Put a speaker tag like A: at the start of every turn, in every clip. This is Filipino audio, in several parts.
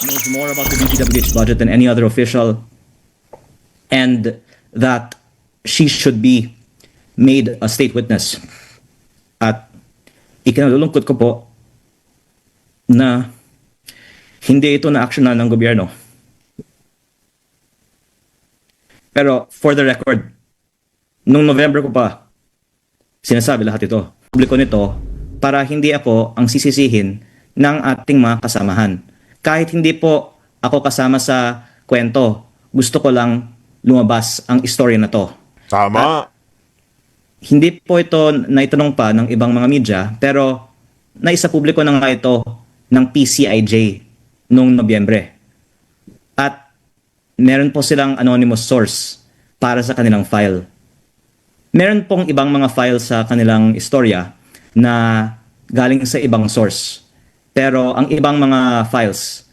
A: knows more about the DPWH budget than any other official, and that she should be made a state witness. At ikinalulungkot ko po na hindi ito na-actionan ng gobyerno. Pero for the record, nung November ko pa sinasabi lahat ito, publiko nito, para hindi ako ang sisisihin ng ating mga kasamahan. Kahit hindi po ako kasama sa kwento, gusto ko lang lumabas ang istorya na to.
B: Tama.
A: Hindi po ito naitanong pa ng ibang mga media, pero naisa publiko na nga ito ng PCIJ noong Nobyembre. At meron po silang anonymous source para sa kanilang file. Meron pong ibang mga file sa kanilang istorya na galing sa ibang source. Pero ang ibang mga files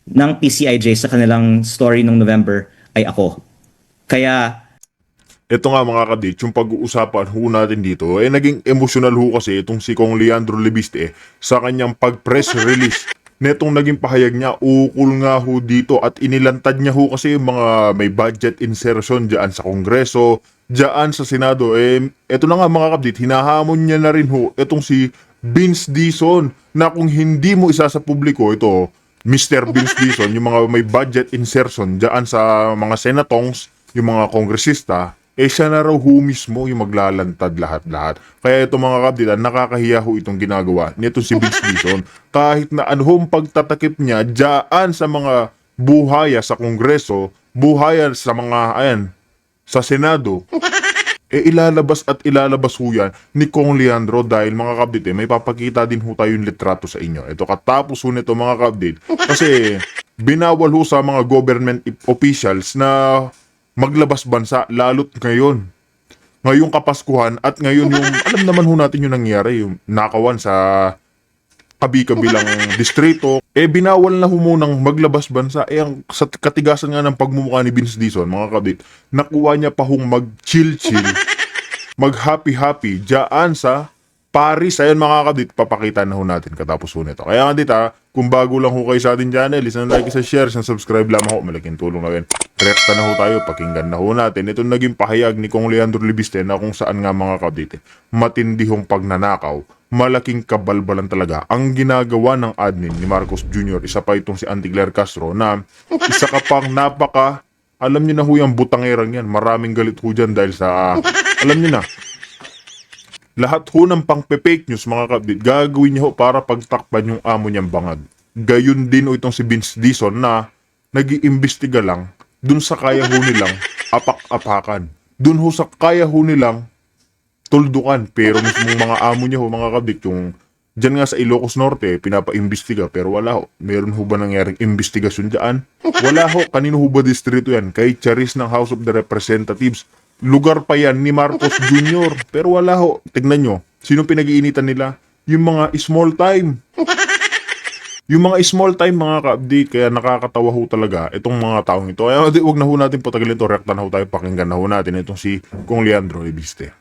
A: ng PCIJ sa kanilang story noong November ay ako. Kaya
B: Ito nga mga kadit, yung pag-uusapan ho natin dito, naging emotional ho kasi itong si Kong Leandro Lebiste sa kanyang pag-press release. Netong naging pahayag niya, ukol nga ho dito at inilantad niya ho kasi yung mga may budget insertion dyan sa Kongreso, dyan sa Senado. Ito na nga mga kadit, hinahamon niya na rin ho itong si Vince Dizon na kung hindi mo isa sa publiko ito, Mr. Vince Dizon, yung mga may budget insertion dyan sa mga senatongs, yung mga kongresista, siya na raw ho mismo yung maglalantad lahat-lahat. Kaya ito mga kabdilan, nakakahiya ho itong ginagawa nito si Vince Dizon. Kahit na anong pagtatakip niya dyan sa mga buhaya sa Kongreso, buhaya sa mga, sa Senado, ilalabas at ilalabas ho yan ni Kong Leandro dahil mga kabdit, may papakita din ho tayo yung litrato sa inyo. Ito katapos ho nito mga kabdit. Kasi binawal ho sa mga government officials na maglabas bansa, lalo't ngayon. Ngayong Kapaskuhan at ngayon yung, alam naman ho natin yung nangyari, yung nakawan sa kabi-kabilang distrito. Binawal na ho munang maglabas bansa. Ang sa katigasan nga ng pagmumukha ni Vince Dizon, mga kabit, nakuha niya pa hong mag-chill-chill, mag-happy-happy, dyan sa Paris. Ayun mga kabit, papakita na ho natin katapos ho nito. Kaya nga dito, kung bago lang ho kayo sa ating channel, isang like, isang share, isang subscribe lamang ho. Malaking tulong na rin. Rekta na ho tayo, pakinggan na ho natin. Ito naging pahayag ni Kong Leandro Lebiste na kung saan nga mga kabit, matindi hong pagnanakaw, malaking kabalbalan talaga ang ginagawa ng admin ni Marcos Jr. Isa pa itong si Antiglar Castro na isa ka pang alam niyo na ho yung butangerang yan. Maraming galit ho dyan dahil sa, alam niyo na, lahat ho ng pang-fake news mga kabit, gagawin niya ho para pagtakpan yung amo niyang bangag. Gayun din ho itong si Vince Dizon na nag-iimbestiga lang dun sa kaya ho nilang apak-apakan. Dun ho sa kaya ho nilang tuldukan. Pero mismong mga amo niya ho mga kabit, yung dyan nga sa Ilocos Norte, pinapa-imbestiga pero wala ho. Meron ho ba nangyaring investigasyon dyan? Wala ho. Kanino ho ba distrito yan? Kay Charis ng House of the Representatives. Lugar pa yan ni Marcos Jr. Pero wala ho. Tignan nyo. Sino pinag-iinitan nila? Yung mga small time. Yung mga small time mga ka-abdi. Kaya nakakatawa ho talaga itong mga taong ito. Kaya huwag na ho natin patagalin ito. Rekta na ho tayo. Pakinggan na ho natin itong si Kong Leandro Lebiste.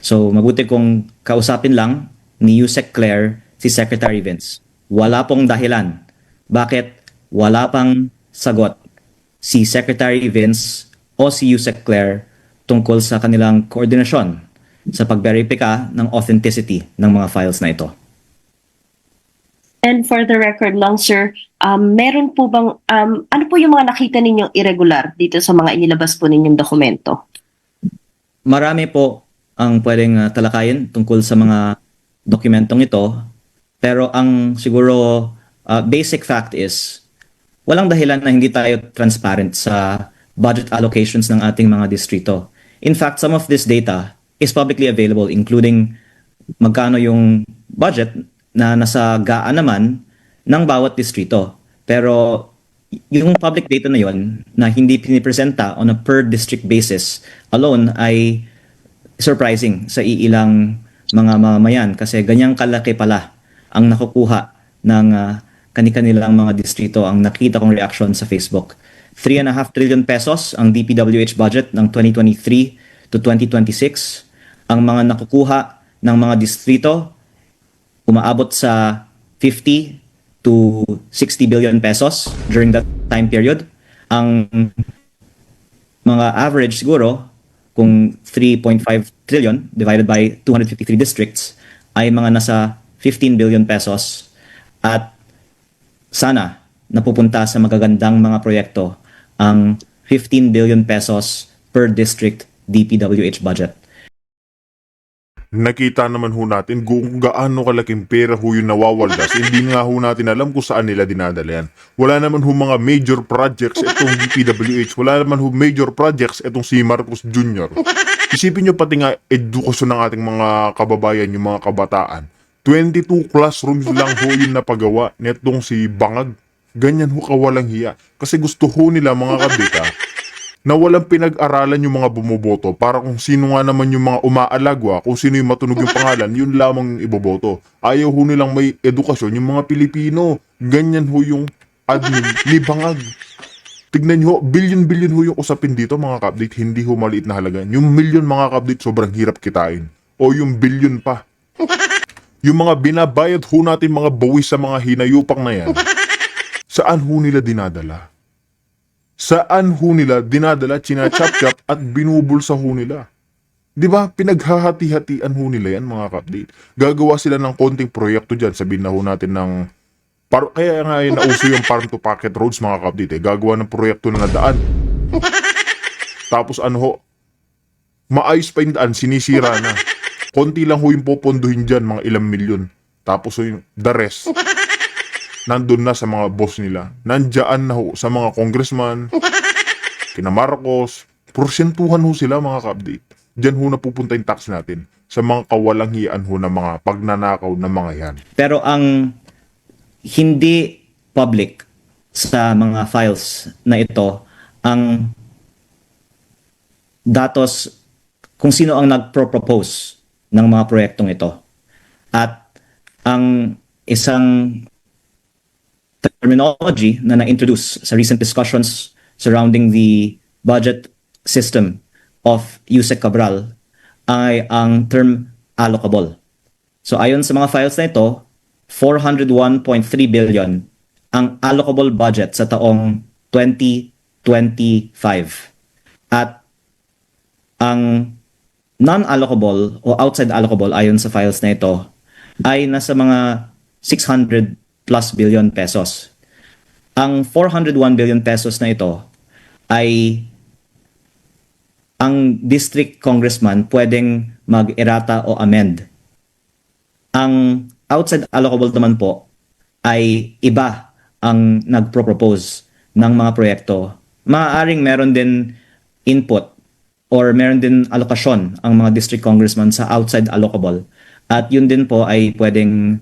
A: So mabuti kung kausapin lang ni Yusek Claire si Secretary Vince. Wala pong dahilan. Bakit wala pang sagot si Secretary Vince o si Yusek Claire tungkol sa kanilang koordinasyon sa pagberipika ng authenticity ng mga files na ito.
C: And for the record lang, sir, meron po bang, ano po yung mga nakita ninyong irregular dito sa mga inilabas po ninyong dokumento?
A: Marami po ang pwedeng talakayin tungkol sa mga dokumentong ito. Pero ang siguro basic fact is, walang dahilan na hindi tayo transparent sa budget allocations ng ating mga distrito. In fact, some of this data is publicly available, including magkano yung budget na nasa gaan naman ng bawat distrito. Pero yung public data na yon na hindi pinipresenta on a per district basis alone ay surprising sa iilang mga mamamayan kasi ganyang kalaki pala ang nakukuha ng kani-kanilang mga distrito. Ang nakita kong reaction sa Facebook. 3.5 trillion pesos ang DPWH budget ng 2023 to 2026. Ang mga nakukuha ng mga distrito umaabot sa 50 to to 60 billion pesos during that time period. Ang mga average siguro, kung 3.5 trillion divided by 253 districts, ay mga nasa 15 billion pesos. At sana napupunta sa magagandang mga proyekto ang 15 billion pesos per district DPWH budget.
B: Nakita naman ho natin kung gaano kalaking pera ho yung nawawaldas. Hindi nga ho natin alam kung saan nila dinadala yan. Wala naman ho mga major projects itong DPWH. Wala naman ho major projects itong si Marcos Jr. Isipin nyo pati nga edukasyon ng ating mga kababayan, yung mga kabataan. 22 classrooms lang ho yung napagawa netong si Bangag. Ganyan ho kawalang hiya. Kasi gusto ho nila mga kabita na walang pinag-aralan yung mga bumoboto para kung sino nga naman yung mga umaalagwa, kung sino yung matunog yung pangalan, yun lamang yung iboboto. Ayaw ho nilang may edukasyon yung mga Pilipino. Ganyan ho yung admin ni Bangag. Tignan nyo, billion-billion ho yung usapin dito mga ka-update, hindi ho maliit na halaga. Yung million mga ka-update, sobrang hirap kitain. O yung billion pa. Yung mga binabayad ho natin mga bawis sa mga hinayupang na yan, saan ho nila dinadala? Saan ho nila dinadala, chinachap-chap at binubulsa ho nila? Di ba? Pinaghahati-hatian ho nila yan mga ka-update. Gagawa sila ng konting proyekto dyan. Sabihin na ho natin ng kaya nga yung nauso yung farm to pocket roads mga ka-update. Gagawa ng proyekto na daan. Tapos ano ho, maayos pa yung daan, sinisira na. Konti lang ho yung poponduhin dyan, mga ilang milyon. Tapos ho yung the rest, nandun na sa mga boss nila. Nandyan na ho sa mga congressman, kina Marcos, porsentuhan ho sila mga ka-update. Diyan ho napupunta yung tax natin sa mga kawalang hiyaan ho na mga pagnanakaw na mga yan.
A: Pero ang hindi public sa mga files na ito, ang datos kung sino ang nagpro-propose ng mga proyektong ito. At ang isang terminology na na-introduce sa recent discussions surrounding the budget system of Yusek Cabral ay ang term allocable. So ayon sa mga files na ito, 401.3 billion ang allocable budget sa taong 2025. At ang non-allocable o outside allocable ayon sa files na ito ay nasa mga 600 plus billion pesos. Ang 401 billion pesos na ito ay ang district congressman pwedeng mag-errata o amend. Ang outside allocable naman po ay iba ang nagpro-propose ng mga proyekto. Maaaring meron din input or meron din alokasyon ang mga district congressman sa outside allocable. At yun din po ay pwedeng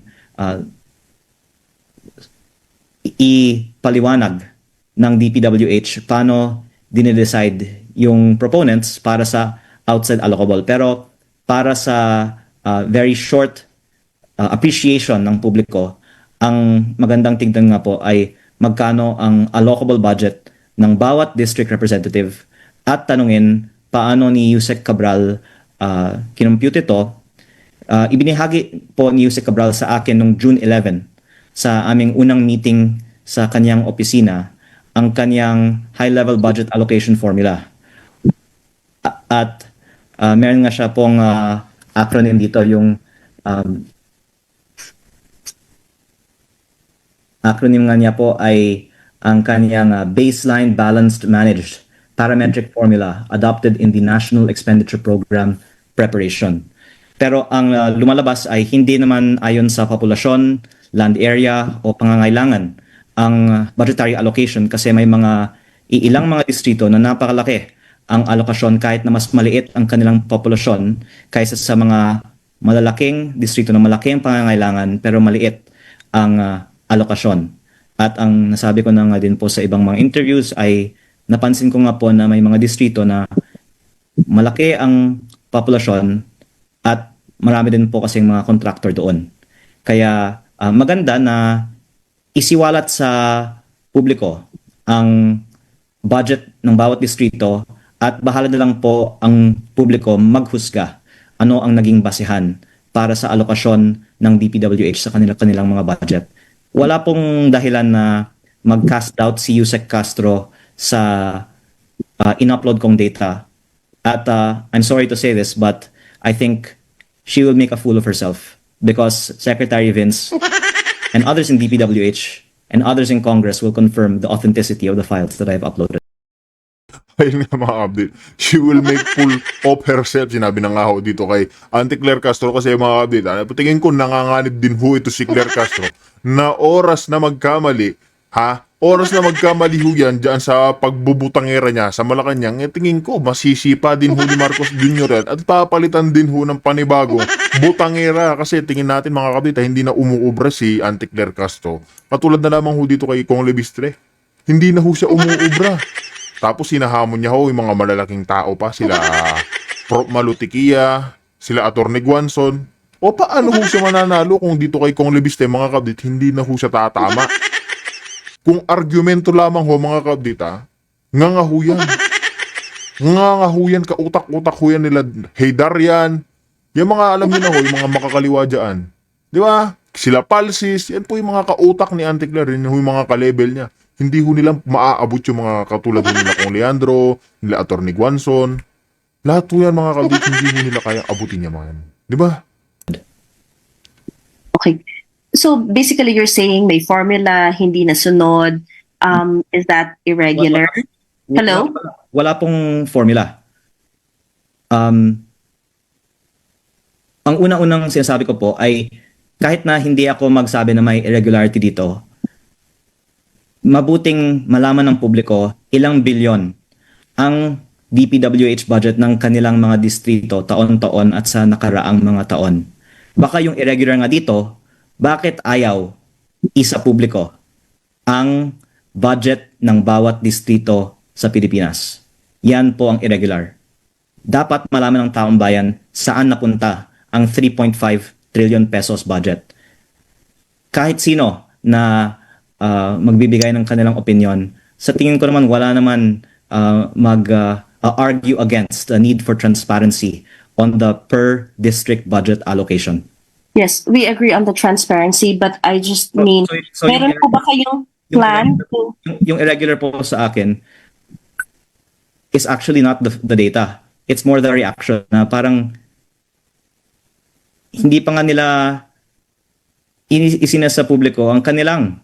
A: ipaliwanag ng DPWH paano dinidecide yung proponents para sa outside allocable. Pero para sa very short appreciation ng publiko, ang magandang tignan nga po ay magkano ang allocable budget ng bawat district representative at tanungin paano ni Yusek Cabral kinompute ito. Ibinahagi po ni Yusek Cabral sa akin noong June 11 sa aming unang meeting sa kanyang opisina ang kanyang high-level budget allocation formula. At meron nga siya pong acronym dito, yung acronym nga niya po ay ang kanyang Baseline Balanced Managed Parametric Formula adopted in the National Expenditure Program Preparation. Pero ang lumalabas ay hindi naman ayon sa populasyon, land area o pangangailangan ang budgetary allocation kasi may ilang mga distrito na napakalaki ang alokasyon kahit na mas maliit ang kanilang populasyon kaysa sa mga malalaking distrito na malaki ang pangangailangan pero maliit ang alokasyon. At ang nasabi ko na nga din po sa ibang mga interviews ay napansin ko nga po na may mga distrito na malaki ang populasyon at marami din po kasing mga contractor doon. Kaya maganda na isiwalat sa publiko ang budget ng bawat distrito at bahala na lang po ang publiko maghusga ano ang naging basehan para sa alokasyon ng DPWH sa kanilang mga budget. wala pong dahilan na mag-cast doubt si Yusek Castro sa in-upload kong data. At I'm sorry to say this, but I think she will make a fool of herself because Secretary Vince and others in DPWH and others in Congress will confirm the authenticity of the files that I've uploaded.
B: Ayun nga mga update. She will make fool of herself. Sinabi na nga ho dito kay Auntie Claire Castro kasi mga update. Tingin ko nanganganib din ho ito si Claire Castro na oras na magkamali, oras na magkamali ho yan dyan sa pagbubutangera niya sa Malacanang, tingin ko masisipa din ho ni Marcos Jr. yan at papalitan din ho ng panibagong butangera kasi tingin natin mga kapita hindi na umuubra si Auntie Claire Castro. Katulad na lamang ho dito kay Kong Lebistre. Hindi na ho siya umuubra. Tapos sinahamon niya ho yung mga malalaking tao pa, sila Prof. Malutikia, sila Atty. Guanzon. O paano ho siya mananalo kung dito kay Kong Lebistre mga kabdit, hindi na ho siya tatama. Kung argumento lamang ho mga kabdit nga ho yan. Nga ho yan, kautak-utak ho yan nila Haydar yan. Yung mga alam niyo na ho, yung mga makakaliwa dyan. Di ba? Sila Palsis, yan po yung mga kautak ni Auntie Claire, yun ho yung mga ka-level niya. Hindi ho nila maaabot yung mga katulad ho nila Kong Leandro, nila Atty. Guanzon. Lahat ho yan mga kabit, hindi ho nila kayang abutin niya mga yan. Di ba?
C: Okay. So basically you're saying may formula, hindi nasunod. Is that irregular? Hello?
A: Wala pong formula. Ang unang-unang sinasabi ko po ay kahit na hindi ako magsabi na may irregularity dito, mabuting malaman ng publiko ilang bilyon ang DPWH budget ng kanilang mga distrito taon-taon at sa nakaraang mga taon. Baka yung irregular nga dito, bakit ayaw isa publiko ang budget ng bawat distrito sa Pilipinas? Yan po ang irregular. Dapat malaman ng taong bayan saan napunta ang 3.5 trillion pesos budget. Kahit sino na magbibigay ng kanilang opinion, sa tingin ko naman wala naman mag-argue against the need for transparency on the per district budget allocation.
C: Yes, we agree on the transparency, but I just mean,
A: so
C: meron po ba kayong plan?
A: Yung irregular po sa akin is actually not the data. It's more the reaction na parang hindi pa nga nila isinas sa publiko ang kanilang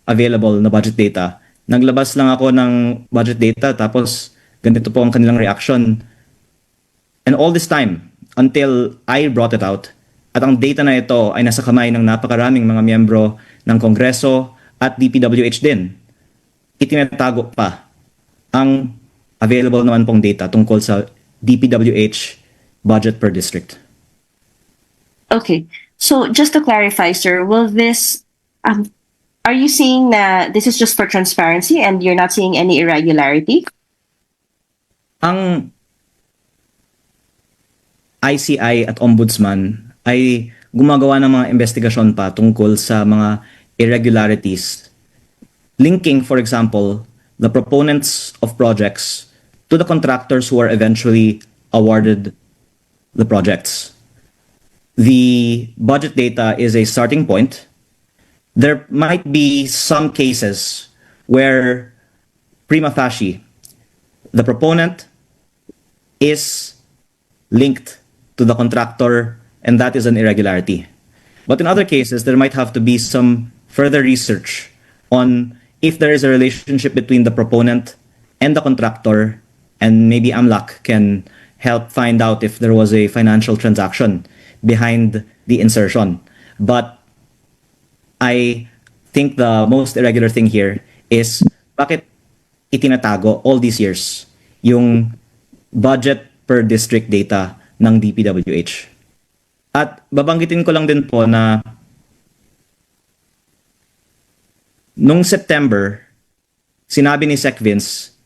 A: available na budget data. Naglabas lang ako ng budget data tapos ganito po ang kanilang reaction. And all this time, until I brought it out, at ang data na ito ay nasa kamay ng napakaraming mga miyembro ng Kongreso at DPWH din, itinatago pa ang available naman pong data tungkol sa DPWH budget per district.
C: Okay. So just to clarify, sir, will this are you saying that this is just for transparency and you're not seeing any irregularity?
A: Ang ICI at Ombudsman ay gumagawa ng mga investigasyon pa tungkol sa mga irregularities, linking, for example, the proponents of projects to the contractors who are eventually awarded the projects. The budget data is a starting point. There might be some cases where prima facie the proponent is linked to the contractor and that is an irregularity. But in other cases, there might have to be some further research on if there is a relationship between the proponent and the contractor, and maybe AMLAC can help find out if there was a financial transaction behind the insertion. But I think the most irregular thing here is bakit itinatago all these years yung budget per district data ng DPWH. At babanggitin ko lang din po na nung September, sinabi ni Sec Vince,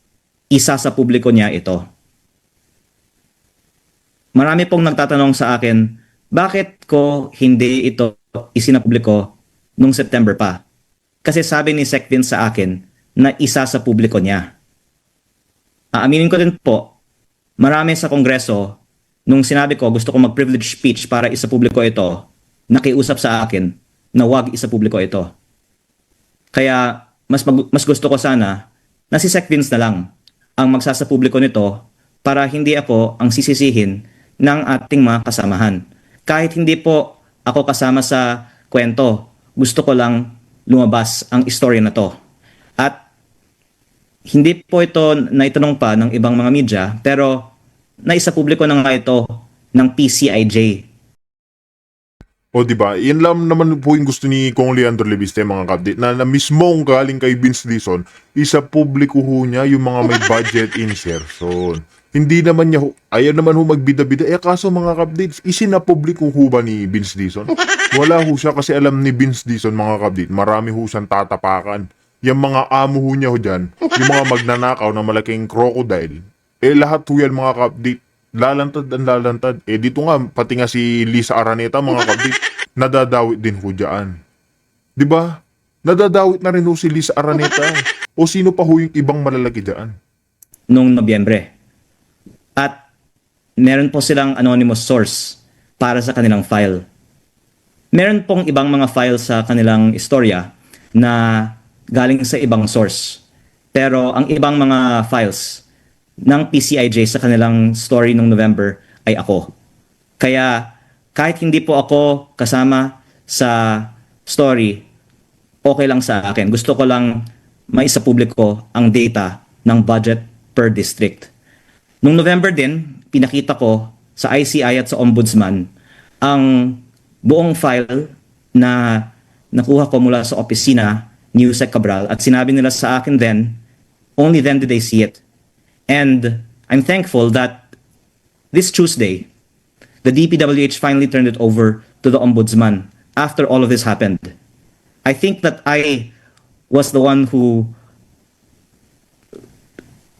A: isa sa publiko niya ito. Marami pong nagtatanong sa akin, bakit ko hindi ito isinapubliko nung September pa? Kasi sabi ni Sec Vince sa akin na isa sa publiko niya. Aaminin ko din po, marami sa Kongreso, nung sinabi ko gusto ko mag-privilege speech para isa publiko ito, nakiusap sa akin na wag isa publiko ito. Kaya mas gusto ko sana na si Sec Vince na lang ang magsasapubliko nito para hindi ako ang sisisihin ng ating mga kasamahan. Kahit hindi po ako kasama sa kwento, gusto ko lang lumabas ang istorya na to. At hindi po ito naitanong pa ng ibang mga media, pero naisapubliko na nga ito ng PCIJ.
B: O di ba? Yan lang naman po yung gusto ni Kong Leandro Lebiste, mga kapdi, na mismong galing kay Vince Dizon, isa publiko ho niya yung mga may budget insertion. Hindi naman niya, ayaw naman ho magbida-bida. Kaso mga kapdi, isinapubliko ho ba ni Vince Dizon? Wala ho siya kasi alam ni Vince Dizon, mga kapdi, marami ho siyang tatapakan. Yung mga amo ho niya ho dyan, yung mga magnanakaw na malaking crocodile, lahat ho yan, mga kapdi, lalantad ang lalantad. Dito nga, pati nga si Lisa Araneta, mga kabit, nadadawit din ho dyan. Diba? Nadadawit na rin ho si Lisa Araneta. O sino pa ho yung ibang malalaki dyan?
A: Noong Nobyembre. At meron po silang anonymous source para sa kanilang file. Meron pong ibang mga file sa kanilang istorya na galing sa ibang source. Pero ang ibang mga files ng PCIJ sa kanilang story nung November ay ako. Kaya kahit hindi po ako kasama sa story, okay lang sa akin. Gusto ko lang maisapubliko ang data ng budget per district. Nung November din, pinakita ko sa ICI at sa Ombudsman ang buong file na nakuha ko mula sa opisina ni Yusek Cabral at sinabi nila sa akin then, only then did they see it. And I'm thankful that this Tuesday, the DPWH finally turned it over to the Ombudsman after all of this happened. I think that I was the one who,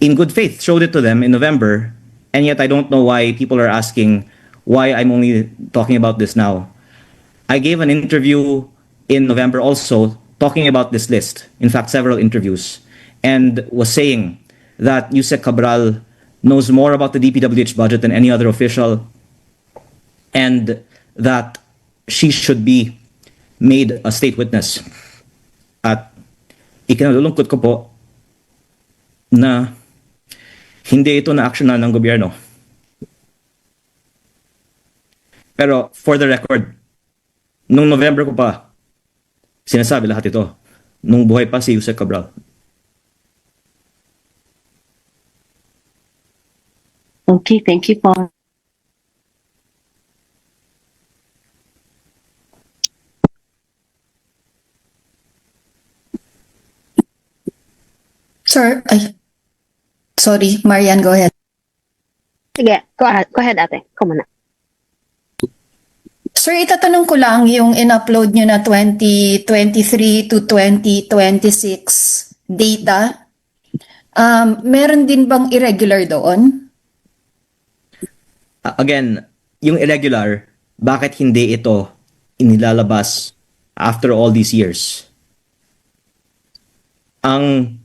A: in good faith, showed it to them in November, and yet I don't know why people are asking why I'm only talking about this now. I gave an interview in November also talking about this list, in fact, several interviews, and was saying that Yusek Cabral knows more about the DPWH budget than any other official, and that she should be made a state witness. At ikinalulungkot ko po na hindi ito na-actionan ng gobyerno. Pero for the record, nung November ko pa sinasabi lahat ito, nung buhay pa si Yusek Cabral.
C: Okay, thank you po.
D: Sir, ay, sorry, Marian, go ahead.
E: Sige, go ahead ate. Come on na.
D: Sir, itatanong ko lang yung in-upload nyo na 2023 to 2026 data. Meron din bang irregular doon?
A: Again, yung irregular, bakit hindi ito inilalabas after all these years? Ang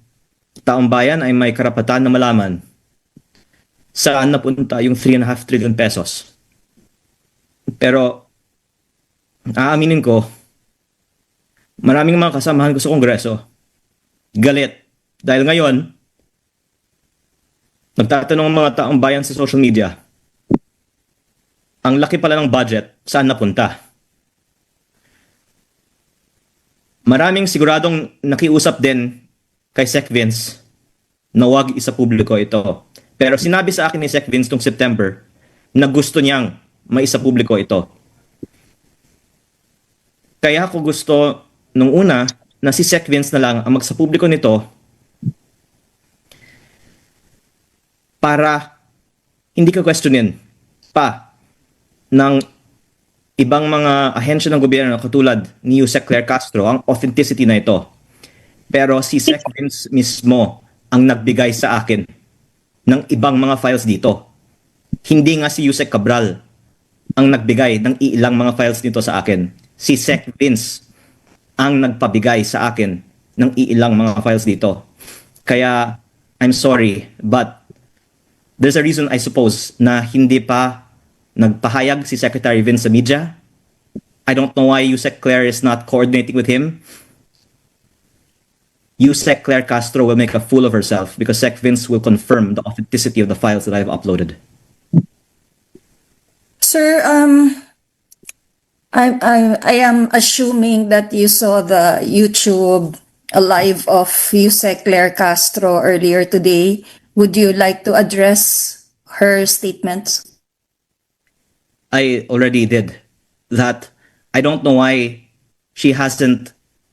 A: taong bayan ay may karapatan na malaman saan napunta yung 3.5 trillion pesos. Pero, aaminin ko, maraming mga kasamahan ko sa Kongreso galit. Dahil ngayon, nagtatanong ang mga taong bayan sa social media, ang laki pala ng budget, saan napunta? Maraming siguradong nakiusap din kay Sec Vince na wag isa publiko ito. Pero sinabi sa akin ni Sec Vince noong September na gusto niyang maisa publiko ito. Kaya ako gusto nung una na si Sec Vince na lang ang magsapubliko nito para hindi ka questionin pa ng ibang mga ahensya ng gobyerno katulad ni Yusek Claire Castro ang authenticity na ito. Pero si Sec Vince mismo ang nagbigay sa akin ng ibang mga files dito. Hindi nga si Yusek Cabral ang nagbigay ng ilang mga files dito sa akin. Si Sec Vince ang nagpabigay sa akin ng ilang mga files dito. Kaya I'm sorry, but there's a reason I suppose na hindi pa nagpahayag si Secretary Vince sa media I don't know why Yusek Claire is not coordinating with him. Yusek Claire Castro will make a fool of herself because Sec Vince will confirm the authenticity of the files that I've uploaded.
D: Sir, I am assuming that you saw the YouTube live of Yusek Claire Castro earlier today. Would you like to address her statements?
A: I already did that. I don't know why she hasn't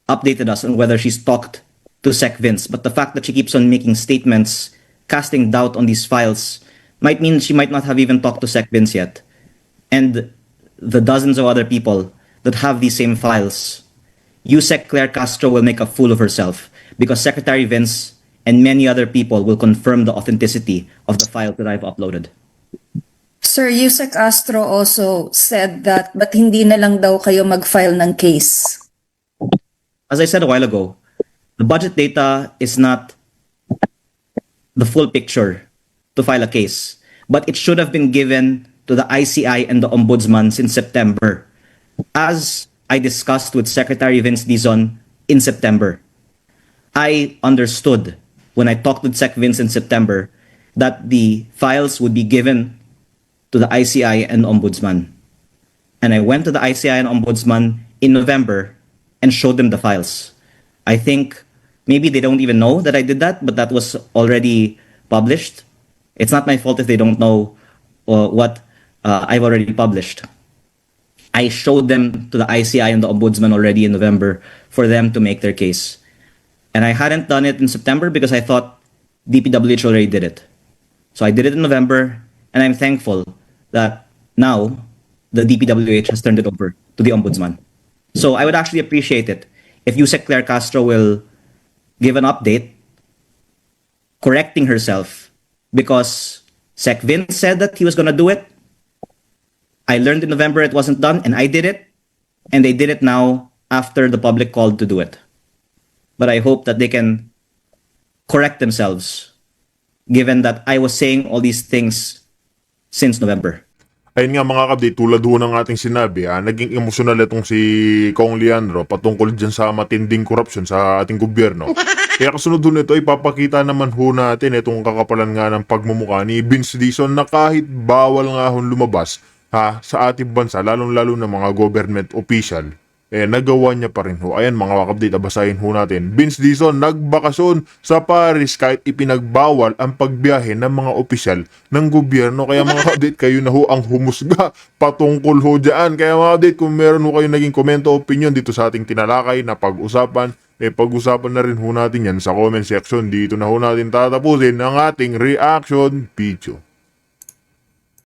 A: updated us on whether she's talked to Sec Vince, but the fact that she keeps on making statements, casting doubt on these files, might mean she might not have even talked to Sec Vince yet. And the dozens of other people that have these same files, Yusek Claire Castro will make a fool of herself because Secretary Vince and many other people will confirm the authenticity of the files that I've uploaded.
D: Sir, Yusek Castro also said that but hindi na lang daw kayo mag-file ng case.
A: As I said a while ago, the budget data is not the full picture to file a case, but it should have been given to the ICI and the Ombudsman since September, as I discussed with Secretary Vince Dizon in September. I understood when I talked with Sec Vince in September that the files would be given to the ICI and Ombudsman. And I went to the ICI and Ombudsman in November and showed them the files. I think maybe they don't even know that I did that, but that was already published. It's not my fault if they don't know what I've already published. I showed them to the ICI and the Ombudsman already in November for them to make their case. And I hadn't done it in September because I thought DPWH already did it. So I did it in November, and I'm thankful that now the DPWH has turned it over to the Ombudsman. So I would actually appreciate it if Yusek Claire Castro will give an update correcting herself because Sec Vince said that he was going to do it. I learned in November it wasn't done, and I did it. And they did it now after the public called to do it. But I hope that they can correct themselves given that I was saying all these things since November.
B: Ayun nga mga kabdi, tulad ho ng ating sinabi, naging emosyonal itong si Kong Leandro patungkol dyan sa matinding korupsyon sa ating gobyerno. Kaya kasunod ho nito, ipapakita naman ho natin itong kakapalan nga ng pagmumukha ni Vince Dizon na kahit bawal nga ho lumabas sa ating bansa, lalong-lalo ng mga government official, nagawa niya pa rin ho. Ayan mga kapatid, basahin ho natin. Vince Dizon nagbakasyon sa Paris kahit ipinagbawal ang pagbiyahe ng mga opisyal ng gobyerno. Kaya mga kapatid, kayo na ho ang humusga patungkol ho dyan. Kaya mga kapatid, kung meron ho kayo naging komento o opinion dito sa ating tinalakay na pag-usapan, pag-usapan na rin ho natin yan sa comment section. Dito na ho natin tatapusin ang ating reaction video.